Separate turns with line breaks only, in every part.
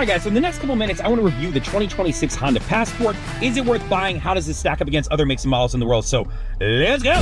right, guys, so in the next couple minutes, I want to review the 2026 Honda Passport. Is it worth buying? How does this stack up against other makes and models in the world? So let's go.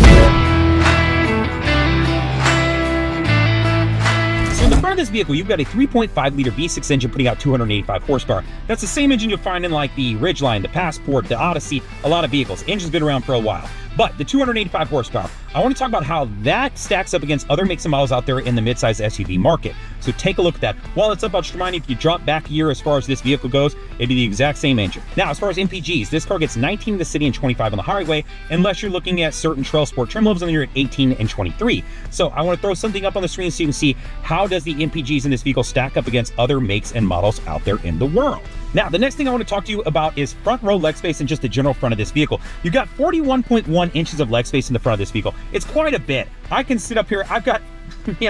So in the front of this vehicle, you've got a 3.5-liter V6 engine putting out 285 horsepower. That's the same engine you'll find in like the Ridgeline, the Passport, the Odyssey, a lot of vehicles. Engine's been around for a while. But the 285 horsepower, I want to talk about how that stacks up against other makes and models out there in the midsize SUV market. So take a look at that. While it's up, I'll just remind you, if you drop back a year as far as this vehicle goes, it'd be the exact same engine. Now, as far as MPGs, this car gets 19 in the city and 25 on the highway, unless you're looking at certain TrailSport trim levels, and then you're at 18 and 23. So I want to throw something up on the screen so you can see how does the MPGs in this vehicle stack up against other makes and models out there in the world. Now, the next thing I want to talk to you about is front row leg space and just the general front of this vehicle. You've got 41.1 inches of leg space in the front of this vehicle. It's quite a bit. I can sit up here. I've got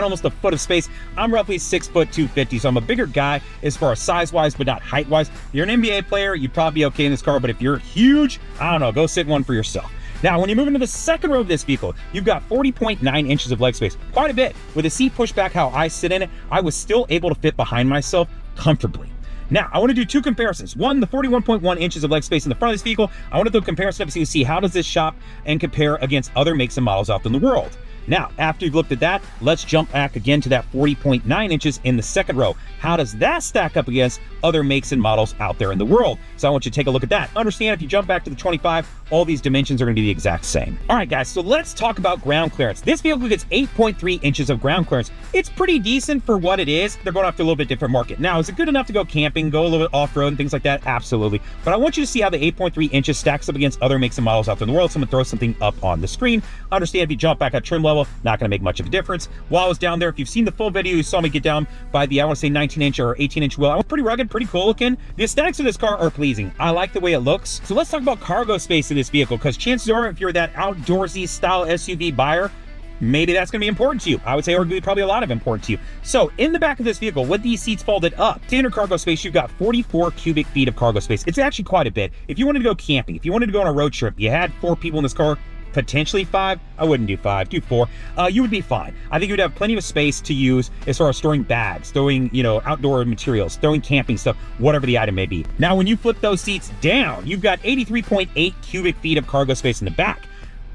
almost a foot of space. I'm roughly 6 foot 250, so I'm a bigger guy as far as size-wise, but not height-wise. If you're an NBA player, you'd probably be okay in this car, but if you're huge, I don't know, go sit in one for yourself. Now, when you move into the second row of this vehicle, you've got 40.9 inches of leg space. Quite a bit. With the seat pushed back how I sit in it, I was still able to fit behind myself comfortably. Now, I want to do two comparisons. One, the 41.1 inches of leg space in the front of this vehicle. I want to do a comparison so you can see how does this shop and compare against other makes and models out in the world. Now, after you've looked at that, let's jump back again to that 40.9 inches in the second row. How does that stack up against other makes and models out there in the world? So I want you to take a look at that. Understand, if you jump back to the 25, all these dimensions are going to be the exact same. All right, guys, so let's talk about ground clearance. This vehicle gets 8.3 inches of ground clearance. It's pretty decent for what it is. They're going after a little bit different market. Now, is it good enough to go camping, go a little bit off-road and things like that? Absolutely. But I want you to see how the 8.3 inches stacks up against other makes and models out there in the world. So I'm going to throw something up on the screen. Understand, if you jump back at trim level, not going to make much of a difference. While I was down there, if you've seen the full video, you saw me get down by the, I want to say 19-inch or 18-inch wheel. I was pretty rugged, pretty cool looking. The aesthetics of this car are pleasing. I like the way it looks. So let's talk about cargo space in this vehicle, because chances are, if you're that outdoorsy style SUV buyer, maybe that's going to be important to you. I would say arguably probably a lot of important to you. So in the back of this vehicle, with these seats folded up, standard cargo space, you've got 44 cubic feet of cargo space. It's actually quite a bit. If you wanted to go camping, if you wanted to go on a road trip, you had 4 people in this car, potentially 5. I wouldn't do 5, do 4. You would be fine. I think you would have plenty of space to use as far as storing bags, throwing, outdoor materials, throwing camping stuff, whatever the item may be. Now, when you flip those seats down, you've got 83.8 cubic feet of cargo space in the back.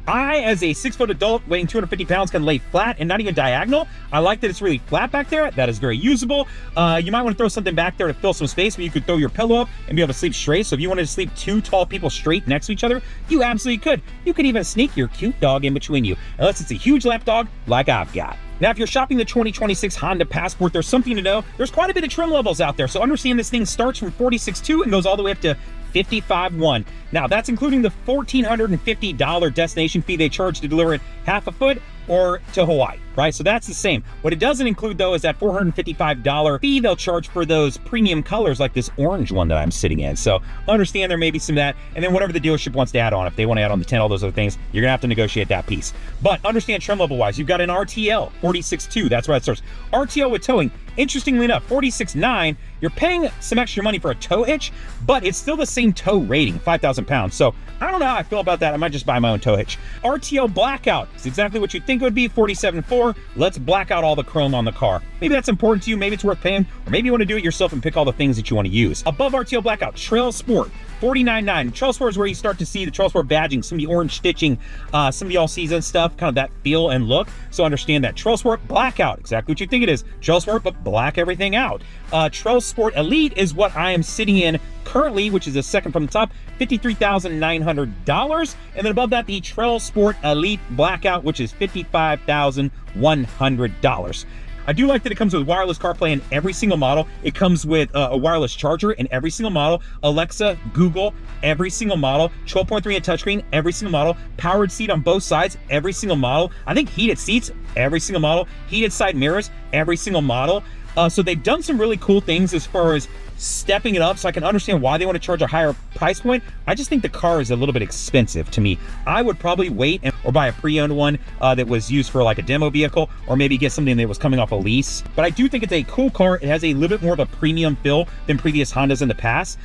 I, as a 6-foot adult weighing 250 pounds, can lay flat and not even diagonal. I like that it's really flat back there. That is very usable. You might want to throw something back there to fill some space where you could throw your pillow up and be able to sleep straight. So if you wanted to sleep 2 tall people straight next to each other, you absolutely could. You could even sneak your cute dog in between you, unless it's a huge lap dog like I've got. Now, if you're shopping the 2026 Honda Passport, there's something to know. There's quite a bit of trim levels out there. So understand this thing starts from 46.2 and goes all the way up to 55.1. Now, that's including the $1,450 destination fee they charge to deliver it half a foot or to Hawaii, right? So that's the same. What it doesn't include, though, is that $455 fee they'll charge for those premium colors like this orange one that I'm sitting in. So understand there may be some of that, and then whatever the dealership wants to add on. If they want to add on the 10, all those other things, you're gonna have to negotiate that piece. But understand trim level wise, you've got an RTL 46.2, that's where it starts. RTL with towing, interestingly enough, 46.9, you're paying some extra money for a tow hitch, but it's still the same tow rating, 5,000 pounds. So I don't know how I feel about that. I might just buy my own tow hitch. RTL blackout is exactly what you'd think it would be, 47.4. Let's black out all the chrome on the car. Maybe that's important to you, maybe it's worth paying, or maybe you want to do it yourself and pick all the things that you want to use. Above RTL blackout, TrailSport, 49.9. TrailSport is where you start to see the TrailSport badging, some of the orange stitching, some of the all-season stuff, kind of that feel and look. So understand that. TrailSport blackout, exactly what you think it is. TrailSport, but black everything out. TrailSport Elite is what I am sitting in currently, which is the second from the top, $53,900. And then above that, the TrailSport Elite blackout, which is $55,100. I do like that it comes with wireless CarPlay in every single model. It comes with a wireless charger in every single model. Alexa, Google, every single model. 12.3 inch touchscreen, every single model. Powered seat on both sides, every single model. I think heated seats, every single model. Heated side mirrors, every single model. So they've done some really cool things as far as stepping it up, so I can understand why they want to charge a higher price point. I just think the car is a little bit expensive to me. I would probably wait or buy a pre-owned one that was used for like a demo vehicle, or maybe get something that was coming off a lease. But I do think it's a cool car. It has a little bit more of a premium feel than previous Hondas in the past.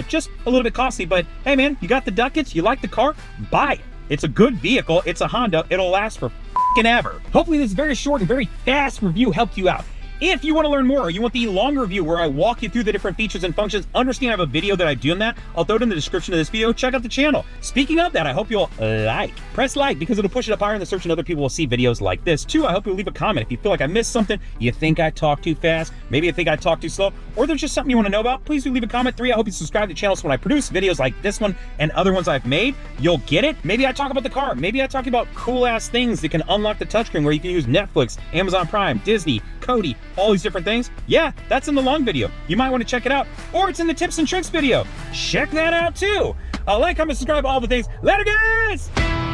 Just a little bit costly, but hey man, you got the ducats, you like the car, buy it. It's a good vehicle. It's a Honda. It'll last for f***ing ever. Hopefully this very short and very fast review helped you out. If you want to learn more, or you want the longer review where I walk you through the different features and functions, understand I have a video that I do on that. I'll throw it in the description of this video. Check out the channel. Speaking of that, I hope you'll press like, because it'll push it up higher in the search and other people will see videos like this too. I hope you'll leave a comment if you feel like I missed something, you think I talk too fast, maybe you think I talk too slow, or there's just something you want to know about. Please do leave a comment. 3, I hope you subscribe to the channel so when I produce videos like this one and other ones I've made, you'll get it. Maybe I talk about the car. Maybe I talk about cool ass things that can unlock the touchscreen where you can use Netflix, Amazon Prime, Disney, Kodi, all these different things. Yeah, that's in the long video. You might want to check it out, or it's in the tips and tricks video. Check that out too. Like, comment, subscribe, all the things. Later, guys!